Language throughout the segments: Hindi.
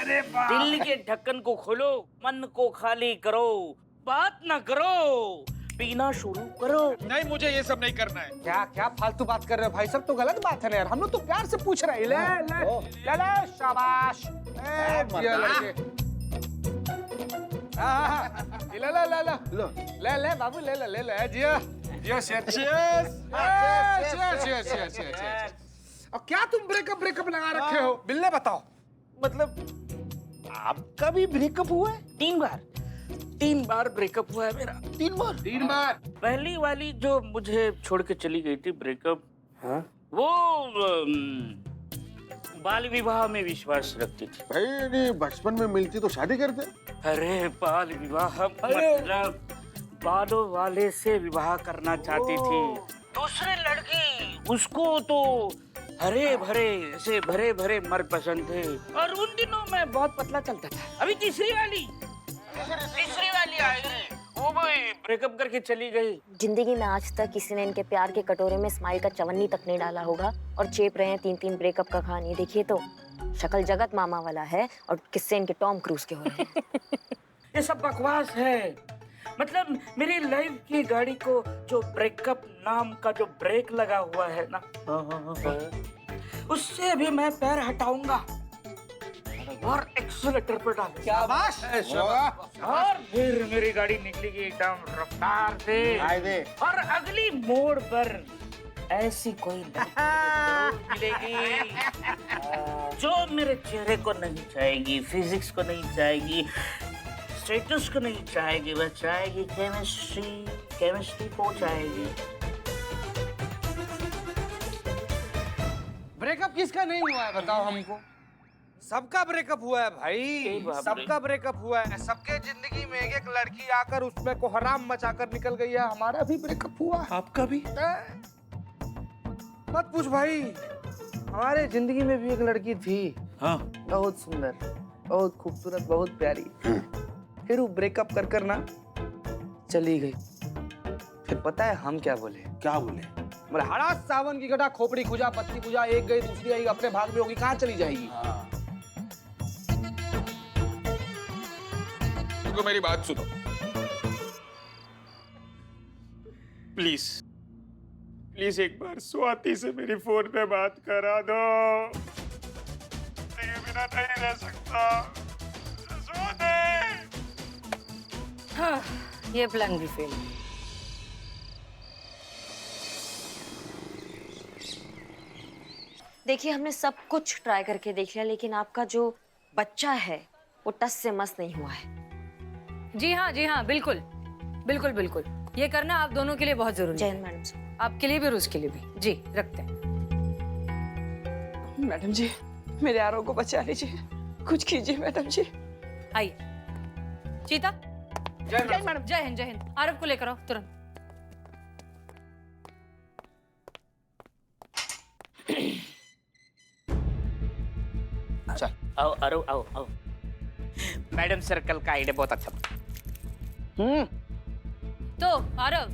अरे बाप। दिल के ढक्कन को खोलो, मन को खाली करो, बात ना करो, पीना शुरू करो। नहीं, मुझे ये सब नहीं करना है। क्या क्या फालतू बात कर रहे हो भाई साहब, तो गलत बात है ना यार। हम लोग तो प्यार से पूछ रहे हैं। ले ले ले ले, शाबाश। ये लड़के। ले ले ले ले ले ले बाबू, ले ले ले ले जिया जिया। अब क्या तुम ब्रेकअप लगा रखे हो? बिल्ले बताओ। मतलब आपका भी ब्रेकअप हुआ है? 3 बार ब्रेकअप हुआ है मेरा। 3 बार। पहली वाली जो मुझे छोड़ के चली गई थी ब्रेकअप, हाँ? वो बाल विवाह में विश्वास रखती थी। भाई नहीं, बचपन में मिलती तो शादी करते। अरे बाल विवाह मतलब बालों वाले से विवाह करना चाहती थी। दूसरे लड़की, उसको तो हरे भरे ऐसे भरे भरे मर्द पसंद थे, और उन दिनों मैं बहुत पतला चलता था। अभी तीसरी वाली आई, वो भी ब्रेकअप करके चली गई। जिंदगी में आज तक किसी ने इनके प्यार के कटोरे में स्माइल का चवन्नी तक नहीं डाला होगा, और चेप रहे हैं 3 ब्रेकअप का कहानी। देखिए तो शक्ल जगत मामा वाला है और किससे इनके टॉम क्रूज के हो रहे हैं। ये सब बकवास है। मतलब मेरी लाइफ की गाड़ी को जो ब्रेकअप नाम का जो ब्रेक लगा हुआ है ना, उससे भी मैं पैर हटाऊंगा और एक्सीलेटर पर डाल। शाबाश। और फिर मेरी गाड़ी निकलेगी एकदम रफ्तार से, और अगली मोड़ पर ऐसी कोई लड़की मिलेगी जो मेरे चेहरे को नहीं चाहेगी, फिजिक्स को नहीं चाहेगी, स्टेटस को नहीं चाहेगी, वह चाहेगी केमिस्ट्री को चाहेगी। ब्रेकअप किसका नहीं हुआ है बताओ हमको? सबका ब्रेकअप हुआ है भाई, सबका ब्रेकअप हुआ है। सबके जिंदगी में एक लड़की आकर उसमें कोहराम मचाकर निकल गई है। हमारा भी ब्रेकअप हुआ। आपका भी? मत पूछ भाई, हमारे जिंदगी में भी एक लड़की थी। हाँ। बहुत सुंदर, बहुत खूबसूरत, बहुत प्यारी। फिर वो ब्रेकअप कर ना चली गई। फिर पता है हम क्या बोले? क्या बोले? बोले हरा सावन की गटा खोपड़ी खुजा पत्ती खुजा, एक गई दूसरी आई, अपने भाग में होगी, कहाँ चली जाएगी? देखो मेरी बात सुनो, प्लीज प्लीज एक बार स्वाति से मेरी फोन पे बात करा दो। तेरे बिना नहीं रह सकता। स्वाति। हाँ, ये प्लान भी फेल। देखिए हमने सब कुछ ट्राई करके देख लिया, लेकिन आपका जो बच्चा है वो टस से मस नहीं हुआ है। जी हाँ, बिल्कुल बिल्कुल बिल्कुल। ये करना आप दोनों के लिए बहुत जरूरी है। जय मैडम जी। आपके लिए भी और उसके लिए भी। जी रखते हैं। मैडम जी, मेरे आरो को बचा लीजिए, कुछ कीजिए मैडम जी। आइए चीता। जय मैडम। जय हिंद। आरव को लेकर आओ तुरंत। चल आओ। मैडम सर्कल का आइडिया बहुत अच्छा। तो आरव,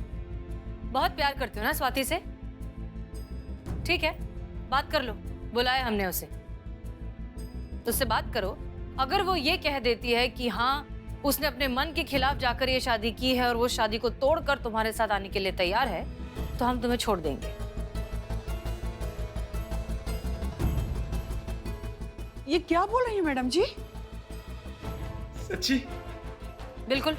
बहुत प्यार करते हो ना स्वाति से? ठीक है, बात कर लो। बुलाया हमने उसे, तो उससे बात करो। अगर वो ये कह देती है कि हाँ उसने अपने मन के खिलाफ जाकर ये शादी की है और वो शादी को तोड़कर तुम्हारे साथ आने के लिए तैयार है, तो हम तुम्हें छोड़ देंगे। ये क्या बोल रही है मैडम जी? सच्ची? बिल्कुल।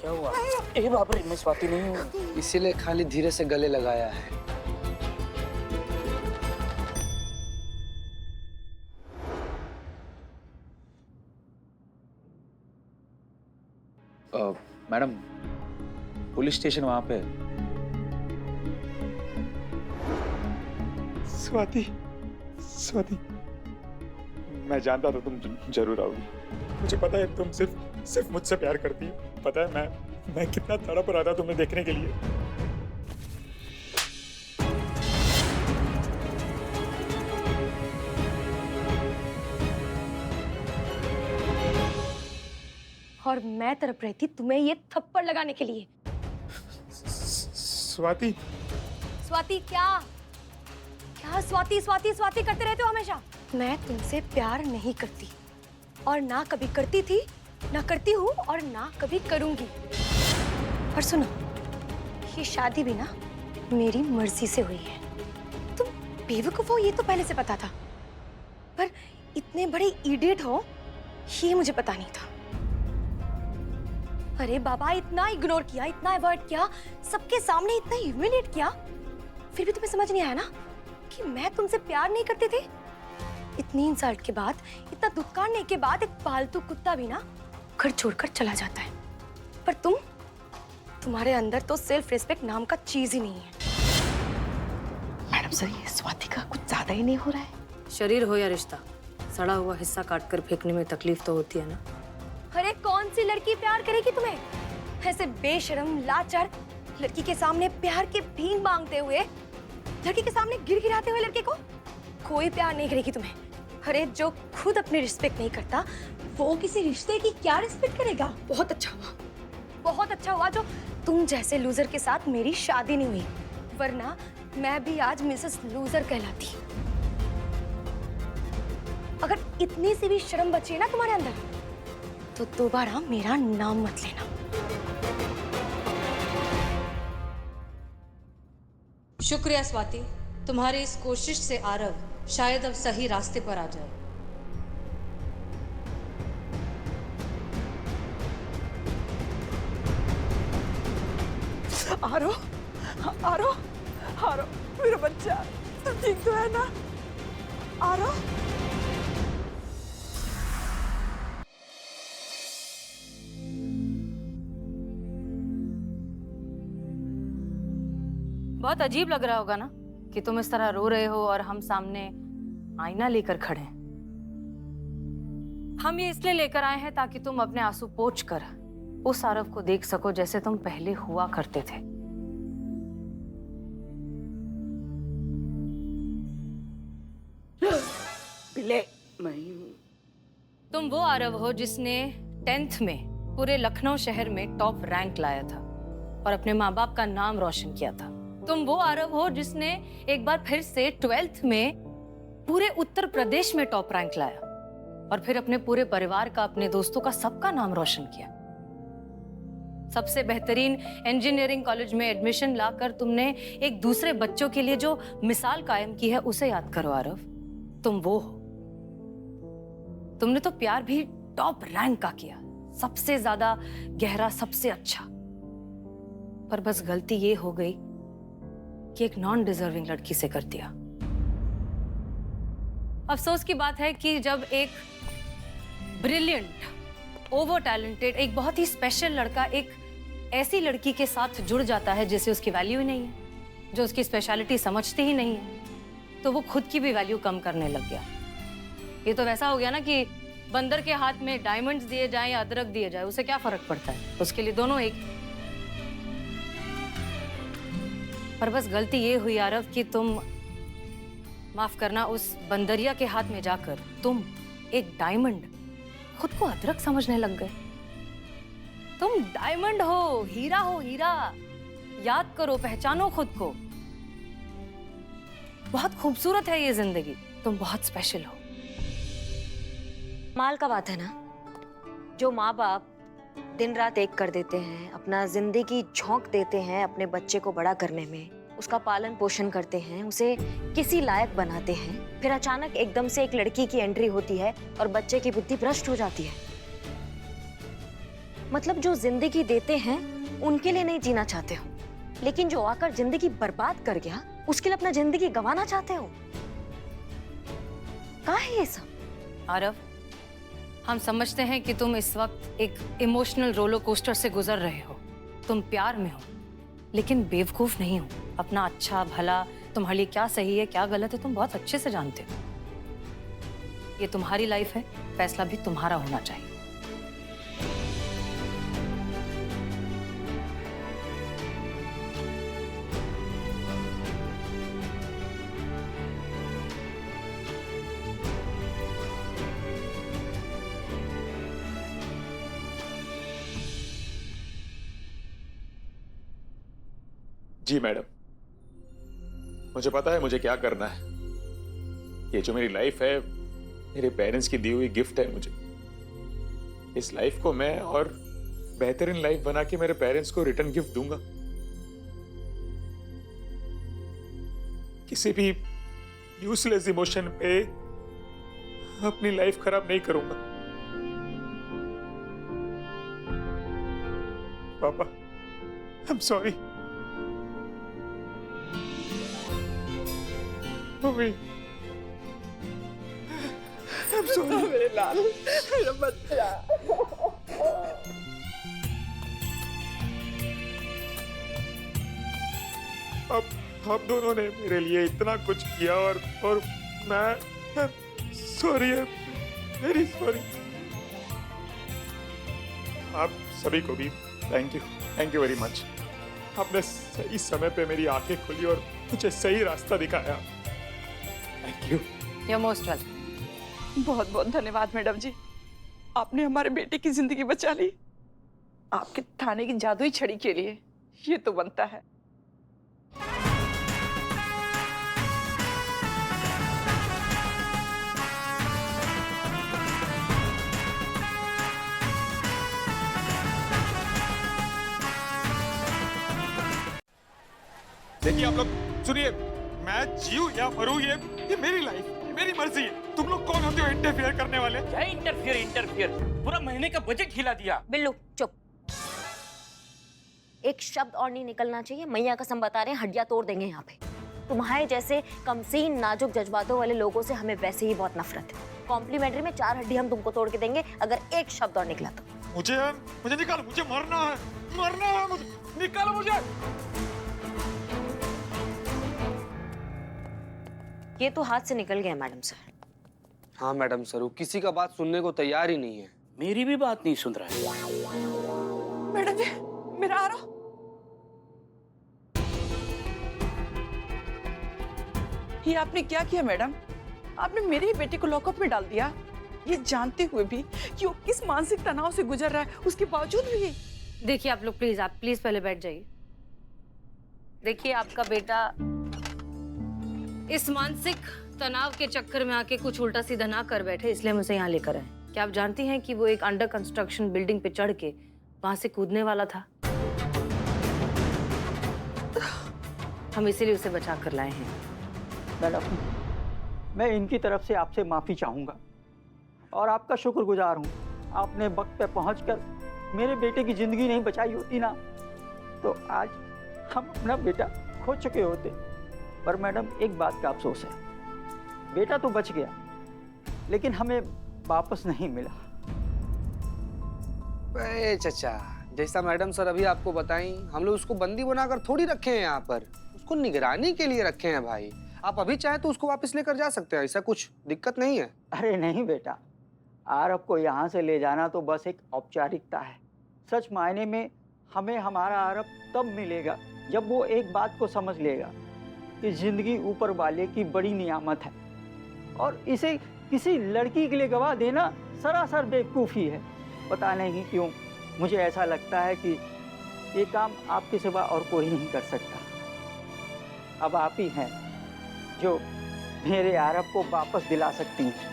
क्या हुआ? ए बाप रे, मैं स्वाति नहीं हूँ। इसीलिए खाली धीरे से गले लगाया है। मैडम, पुलिस स्टेशन वहां पे। स्वाति, मैं जानता था तुम जरूर आओगी। मुझे पता है तुम सिर्फ मुझसे प्यार करती हो। पता है मैं कितना तड़प रहा था तुम्हें देखने के लिए। और मैं तड़प रही थी तुम्हें ये थप्पड़ लगाने के लिए। स्वाति। स्वाति क्या? क्या स्वाति स्वाति स्वाति करते रहते हो हमेशा? मैं तुमसे प्यार नहीं करती और ना कभी करती थी, ना करती हूँ और ना कभी करूंगी। और सुनो, ये शादी भी ना मेरी मर्जी से हुई है। तुम बेवकूफ हो ये तो पहले से पता था, पर इतने बड़े इडियट हो ये मुझे पता नहीं था। अरे बाबा, इतना इग्नोर किया, इतना अवॉइड किया, सबके सामने इतना ह्यूमिलेट किया, फिर भी तुम्हें समझ नहीं आया ना कि मैं तुमसे प्यार नहीं करती थी? इतनी इंसल्ट के बाद, इतना दुत्कारने के बाद एक पालतू कुत्ता भी ना घर छोड़कर चला जाता है, पर तुम्हारे अंदर तो सेल्फ रिस्पेक्ट नाम का चीज ही नहीं है। मैडम सर, ये स्वाति का कुछ ज्यादा ही नहीं हो रहा है। शरीर हो या रिश्ता, सड़ा हुआ हिस्सा काट कर फेंकने में तकलीफ तो होती है ना। अरे कौन सी लड़की प्यार करेगी तुम्हें? ऐसे बेशरम लाचार लड़की के सामने प्यार के भीख मांगते हुए, लड़की के सामने गिड़गिड़ाते हुए लड़के को कोई प्यार नहीं करेगी तुम्हें। अरे जो खुद अपनी रिस्पेक्ट नहीं करता, वो किसी रिश्ते की क्या रिस्पेक्ट करेगा? बहुत अच्छा हुआ, बहुत अच्छा हुआ जो तुम जैसे लूजर के साथ मेरी शादी नहीं हुई, वरना मैं भी आज मिसेस लूजर कहलाती। अगर इतनी सी भी शर्म बची ना तुम्हारे अंदर, तो दोबारा मेरा नाम मत लेना। शुक्रिया स्वाति, तुम्हारी इस कोशिश से आरव शायद अब सही रास्ते पर आ जाए। आरो, आरो, आरो, मेरा बच्चा, तुम ठीक तो है ना? आरो, बहुत अजीब लग रहा होगा ना कि तुम इस तरह रो रहे हो और हम सामने आईना लेकर खड़े हैं। हम ये इसलिए लेकर आए हैं ताकि तुम अपने आंसू पोंछ कर उस आरव को देख सको जैसे तुम पहले हुआ करते थे। पिले मैं ही हूँ। तुम वो आरव हो जिसने 10th में पूरे लखनऊ शहर में टॉप रैंक लाया था और अपने माँ बाप का नाम रोशन किया था। तुम वो आरव हो जिसने एक बार फिर से 12th में पूरे उत्तर प्रदेश में टॉप रैंक लाया और फिर अपने पूरे परिवार का, अपने दोस्तों का, सबका नाम रोशन किया। सबसे बेहतरीन इंजीनियरिंग कॉलेज में एडमिशन लाकर तुमने एक दूसरे बच्चों के लिए जो मिसाल कायम की है उसे याद करो आरव। तुम वो हो। तुमने तो प्यार भी टॉप रैंक का किया, सबसे ज्यादा गहरा, सबसे अच्छा। पर बस गलती ये हो गई कि एक नॉन डिजर्विंग लड़की से कर दिया। अफसोस की बात है कि जब एक ब्रिलियंट, ओवर टैलेंटेड, एक बहुत ही स्पेशल लड़का एक ऐसी लड़की के साथ जुड़ जाता है जिसे उसकी वैल्यू ही नहीं है, जो उसकी स्पेशलिटी समझती ही नहीं है, तो वो खुद की भी वैल्यू कम करने लग गया। ये तो वैसा हो गया ना कि बंदर के हाथ में डायमंड्स दिए जाएं या अदरक दिए जाए, उसे क्या फर्क पड़ता है, उसके लिए दोनों एक। पर बस गलती ये हुई आरव कि तुम, माफ करना, उस बंदरिया के हाथ में जाकर तुम एक डायमंड खुद को अदरक समझने लग गए। तुम डायमंड हो, हीरा हो, हीरा। याद करो, पहचानो खुद को। बहुत खूबसूरत है ये जिंदगी, तुम बहुत स्पेशल हो। माल का बात है ना, जो माँ बाप दिन रात एक कर देते हैं, अपना जिंदगी झोंक देते हैं अपने बच्चे को बड़ा करने में, उसका पालन पोषण करते हैं, उसे किसी लायक बनाते हैं, फिर अचानक एकदम से एक लड़की की एंट्री होती है और बच्चे की बुद्धि भ्रष्ट हो जाती है। मतलब जो जिंदगी देते हैं उनके लिए नहीं जीना चाहते हो, लेकिन जो आकर जिंदगी बर्बाद कर गया उसके लिए अपना जिंदगी गंवाना चाहते हो। क्या है ये सब? आरव, हम समझते हैं कि तुम इस वक्त एक इमोशनल रोलर कोस्टर से गुजर रहे हो। तुम प्यार में हो, लेकिन बेवकूफ नहीं हो। अपना अच्छा भला, तुम्हारे लिए क्या सही है क्या गलत है, तुम बहुत अच्छे से जानते हो। ये तुम्हारी लाइफ है, फैसला भी तुम्हारा होना चाहिए। जी मैडम, मुझे पता है मुझे क्या करना है। ये जो मेरी लाइफ है मेरे पेरेंट्स की दी हुई गिफ्ट है मुझे। इस लाइफ को मैं और बेहतरीन लाइफ बना के मेरे पेरेंट्स को रिटर्न गिफ्ट दूंगा। किसी भी यूजलेस इमोशन पे अपनी लाइफ खराब नहीं करूंगा। पापा, I am sorry. Mummy, I am sorry. मेरे लाल, मेरा बच्चा। अब आप दोनों ने मेरे लिए इतना कुछ किया और मैं सॉरी, वेरी सॉरी। आप सभी को भी थैंक यू वेरी मच। आपने सही समय पे मेरी आंखें खोली और मुझे सही रास्ता दिखाया। Thank you. You're most welcome. बहुत बहुत धन्यवाद मैडम जी, आपने हमारे बेटे की जिंदगी बचा ली। आपके थाने की जादुई छड़ी के लिए ये तो बनता है। देखिए आप लोग सुनिए, मैं जीऊं या मरूं ये मेरी लाइफ, मेरी मर्जी है। तुम लोग कौन होते हो इंटरफेयर करने वाले? क्या इंटरफियर? पूरा महीने का बजट हिला दिया। बिल्लू चुप। एक शब्द और नहीं निकलना चाहिए। मैया कसम बता रहे हैं, हड्डियां तोड़ देंगे यहाँ पे। तुम्हारे जैसे कमसीन नाजुक जज्बातों वाले लोगों से हमें वैसे ही बहुत नफरत है। कॉम्प्लीमेंट्री में 4 हड्डी हम तुमको तोड़ के देंगे अगर एक शब्द और निकला तो। मुझे निकालो, मुझे मरना है मुझे, निकालो मुझे। ये तो हाथ से निकल गया मैडम सर। हाँ मैडम सर, वो किसी का बात सुनने को तैयार ही नहीं है। मेरी भी बात नहीं सुन रहा है। मैडम जी, मेरा आ रहा। ये आपने क्या किया मैडम? आपने मेरे ही बेटे को लॉकअप में डाल दिया, ये जानते हुए भी कि वो किस मानसिक तनाव से गुजर रहा है, उसके बावजूद भी। देखिए आप लोग प्लीज पहले बैठ जाइए। देखिए आपका बेटा इस मानसिक तनाव के चक्कर में आके कुछ उल्टा सीधा ना कर बैठे, इसलिए हम उसे यहाँ लेकर आए। क्या आप जानती हैं कि वो एक अंडर कंस्ट्रक्शन बिल्डिंग पे चढ़ के वहां से कूदने वाला था? हम इसीलिए उसे बचा कर लाए हैं। मैडम, मैं इनकी तरफ से आपसे माफ़ी चाहूँगा और आपका शुक्रगुजार हूँ। आपने वक्त पे पहुँचकर मेरे बेटे की ज़िंदगी नहीं बचाई होती ना, तो आज हम अपना बेटा खो चुके होते। पर मैडम, एक बात का अफसोस है, बेटा तो बच गया लेकिन हमें वापस नहीं मिला। अरे चचा, जैसा मैडम सर अभी आपको बताई, हम लोग उसको बंदी बनाकर थोड़ी रखे हैं यहाँ पर, उसको निगरानी के लिए रखे हैं भाई। आप अभी चाहे तो उसको वापस लेकर जा सकते हैं, ऐसा कुछ दिक्कत नहीं है। अरे नहीं बेटा, आरव को यहाँ से ले जाना तो बस एक औपचारिकता है। सच मायने में हमें हमारा आरव तब मिलेगा जब वो एक बात को समझ लेगा कि जिंदगी ऊपर वाले की बड़ी नियामत है और इसे किसी लड़की के लिए गवा देना सरासर बेवकूफ़ी है। पता नहीं क्यों मुझे ऐसा लगता है कि ये काम आपके सिवा और कोई नहीं कर सकता। अब आप ही हैं जो मेरे आरव को वापस दिला सकती हैं।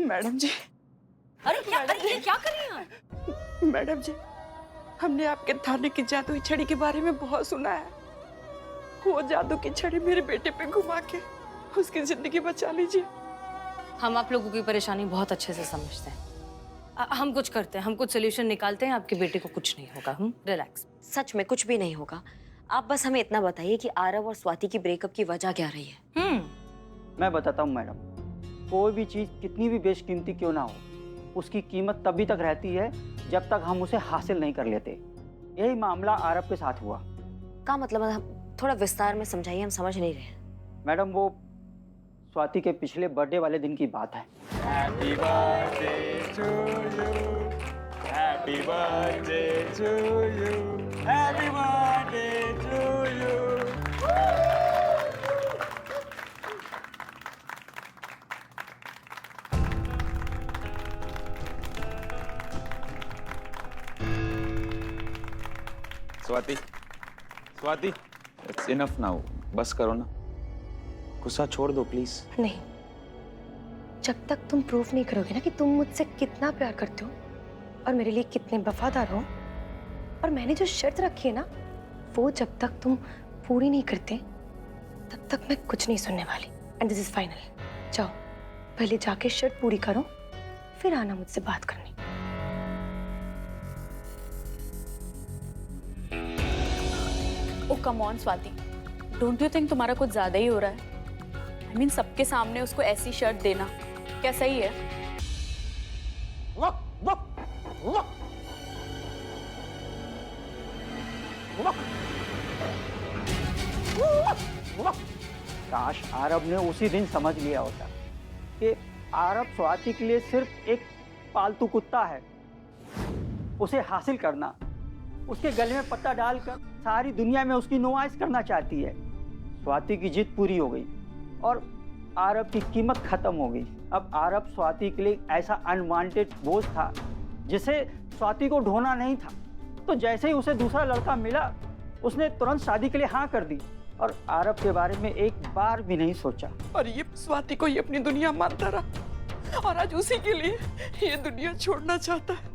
मैडम जी। अरे क्या कर रही हैं आप? मैडम जी, हमने आपके थाने की जादुई छड़ी के बारे में बहुत सुना है। वो जादू की छड़ी मेरे बेटे पे घुमा के उसकी जिंदगी बचा लीजिए। हम आप लोगों की परेशानी बहुत अच्छे से समझते हैं। हम कुछ करते हैं, हम कुछ सोल्यूशन निकालते हैं। आपके बेटे को कुछ नहीं होगा, हम रिलैक्स। सच में कुछ भी नहीं होगा। आप बस हमें इतना बताइए कि आरव और स्वाति की ब्रेकअप की वजह क्या रही है? मैं बताता हूँ मैडम, कोई भी चीज़ कितनी भी बेशकीमती क्यों ना हो, उसकी कीमत तभी तक रहती है जब तक हम उसे हासिल नहीं कर लेते। यही मामला आरव के साथ हुआ। का मतलब? थोड़ा विस्तार में समझाइए, हम समझ नहीं रहे। मैडम, वो स्वाति के पिछले बर्थडे वाले दिन की बात है। Happy birthday to you, happy birthday to you, happy birthday to you. Swati, Swati, enough now, बस करो ना, गुस्सा छोड़ दो प्लीज। नहीं, जब तक तुम प्रूफ नहीं करोगे ना कि तुम मुझसे कितना प्यार करते हो और मेरे लिए कितने वफादार हो, और मैंने जो शर्त रखी है ना, वो जब तक तुम पूरी नहीं करते तब तक मैं कुछ नहीं सुनने वाली। And this is final. जाओ, पहले जाके शर्त पूरी करो, फिर आना मुझसे बात करने। Oh come on Swati, don't you think तुम्हारा कुछ ज्यादा ही हो रहा है? I mean, सबके सामने उसको ऐसी शर्ट देना क्या सही है? काश आरब ने उसी दिन समझ लिया होता कि आरब स्वाति के लिए सिर्फ एक पालतू कुत्ता है। उसे हासिल करना, उसके गले में पत्ता डालकर सारी दुनिया में उसकी नुमाइश करना चाहती है। स्वाति की जिद पूरी हो गई और आरब की कीमत खत्म हो गई। अब आरब स्वाति के लिए ऐसा अनवांटेड बोझ था जिसे स्वाति को ढोना नहीं था। तो जैसे ही उसे दूसरा लड़का मिला, उसने तुरंत शादी के लिए हाँ कर दी और आरब के बारे में एक बार भी नहीं सोचा। और ये स्वाति को ये अपनी दुनिया मानता रहा, और आज उसी के लिए ये दुनिया छोड़ना चाहता है।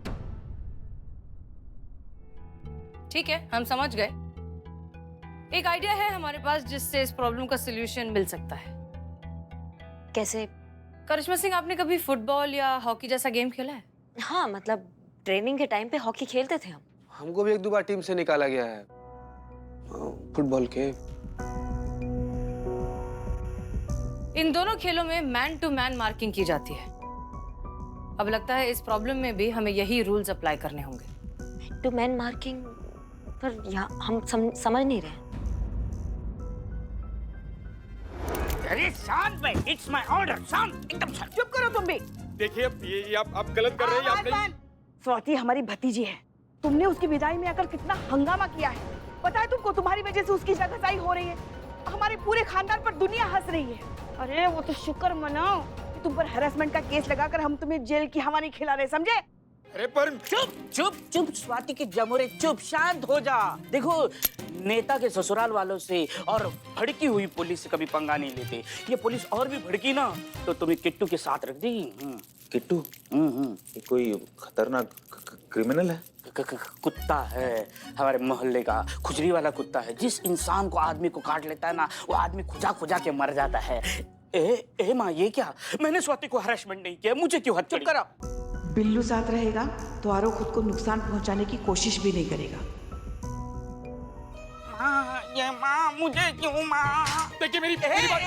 ठीक है, हम समझ गए। एक आइडिया है हमारे पास जिससे इस प्रॉब्लम का सलूशन मिल सकता है। कैसे? करिश्मा सिंह, आपने कभी फुटबॉल या हॉकी जैसा गेम खेला है? हाँ, मतलब ट्रेनिंग के टाइम पे हॉकी खेलते थे हम। हमको भी एक दो बार टीम से निकाला गया है फुटबॉल के। इन दोनों खेलों में मैन टू मैन मार्किंग की जाती है। अब लगता है इस प्रॉब्लम में भी हमें यही रूल्स अप्लाई करने होंगे। टू मैन मार्किंग पर यहाँ हम समझ नहीं रहे। अरे शांत भाई, इट्स माय ऑर्डर। शांत, एकदम शांत। चुप करो तुम भी। देखिए अब ये आप गलत कर रहे हैं। आप स्वाति हमारी भतीजी है। तुमने उसकी विदाई में आकर कितना हंगामा किया है। पता है तुमको, तुम्हारी वजह से उसकी जगहसाई हो रही है। हमारे पूरे खानदान पर दुनिया हंस रही है। अरे वो तो शुक्र मनाओ कि तुम पर हैरेसमेंट का केस लगाकर हम तुम्हें जेल की हवा नहीं खिला रहे, समझे? अरे पर चुप चुप चुप स्वाति के जमुरे, चुप, शांत हो जा। देखो, नेता के ससुराल वालों से और भड़की हुई पुलिस से कभी पंगा नहीं लेते। ये पुलिस और भी भड़की ना तो तुम्हें किट्टू के साथ रख देगी। किट्टू? ये कोई खतरनाक क्रिमिनल है? कुत्ता है, हमारे मोहल्ले का खुजरी वाला कुत्ता है। जिस इंसान को आदमी को काट लेता है ना, वो आदमी खुजा खुजा के मर जाता है। ए माँ, ये क्या? मैंने स्वाति को हरासमेंट नहीं किया, मुझे क्यों हद चढ़ी? चुप करो। बिल्लू साथ रहेगा तो आरो खुद को नुकसान पहुंचाने की कोशिश भी नहीं करेगा। माँ, ये माँ, मुझे क्यों माँ? देखिए मेरी बात।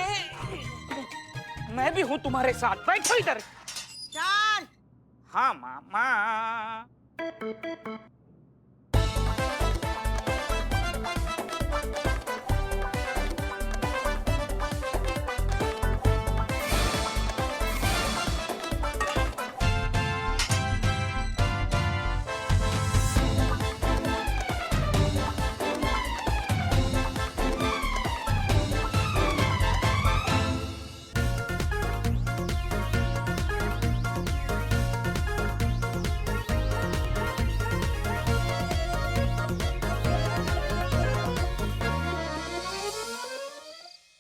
मैं भी हूँ तुम्हारे साथ। बैठो इधर। शांत। हाँ माँ।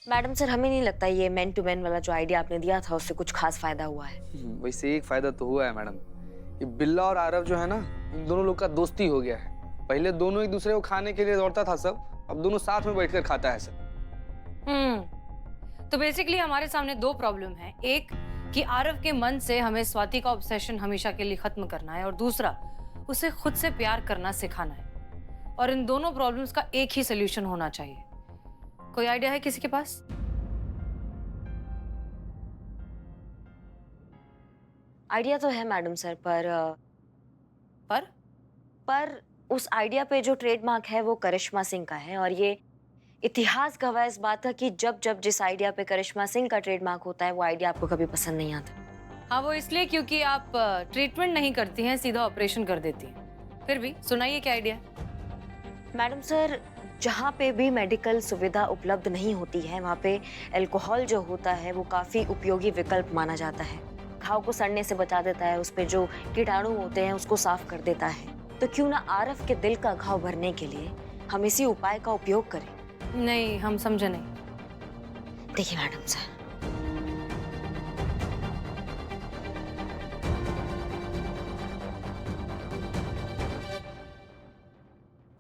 मैडम सर, हमें नहीं लगता ये मैन टू मैन वाला जो आइडिया आपने दिया था उससे कुछ खास फायदा हुआ है। वैसे एक फायदा तो हुआ है मैडम। ये बिल्ला और आरव जो है ना, इन दोनों लोग का दोस्ती हो गया है। पहले दोनों एक दूसरे को खाने के लिए दौड़ता था सब, अब दोनों साथ में बैठकर खाता है सब। तो बेसिकली हमारे सामने दो प्रॉब्लम है। एक कि आरव के मन से हमें स्वाति का ऑब्सेशन हमेशा के लिए खत्म करना है, और दूसरा उसे खुद से प्यार करना सिखाना है। और इन दोनों प्रॉब्लम्स का एक ही सोल्यूशन होना चाहिए। कोई आइडिया है किसी के पास? आइडिया तो है मैडम सर, पर उस आइडिया पे जो ट्रेडमार्क है वो करिश्मा सिंह का है, और ये इतिहास गवाह इस बात का कि जब जिस आइडिया पे करिश्मा सिंह का ट्रेडमार्क होता है वो आइडिया आपको कभी पसंद नहीं आता। हाँ, वो इसलिए क्योंकि आप ट्रीटमेंट नहीं करती हैं, सीधा ऑपरेशन कर देती हैं। फिर भी सुनाइए क्या आइडिया। मैडम सर, जहाँ पे भी मेडिकल सुविधा उपलब्ध नहीं होती है वहाँ पे अल्कोहल जो होता है वो काफ़ी उपयोगी विकल्प माना जाता है। घाव को सड़ने से बचा देता है, उस पे जो कीटाणु होते हैं उसको साफ कर देता है। तो क्यों ना आरव के दिल का घाव भरने के लिए हम इसी उपाय का उपयोग करें। नहीं, हम समझे नहीं। देखिए मैडम सर,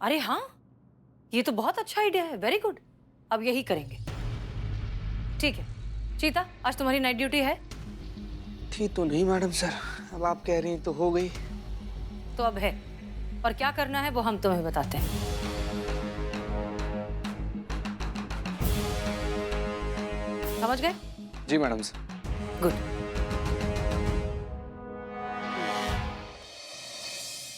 अरे हाँ, ये तो बहुत अच्छा आइडिया है, वेरी गुड। अब यही करेंगे। ठीक है चीता, आज तुम्हारी नाइट ड्यूटी है? थी तो नहीं मैडम सर, अब आप कह रही हैं तो हो गई। तो अब है, और क्या करना है वो हम तुम्हें बताते हैं। समझ गए? जी मैडम सर। गुड।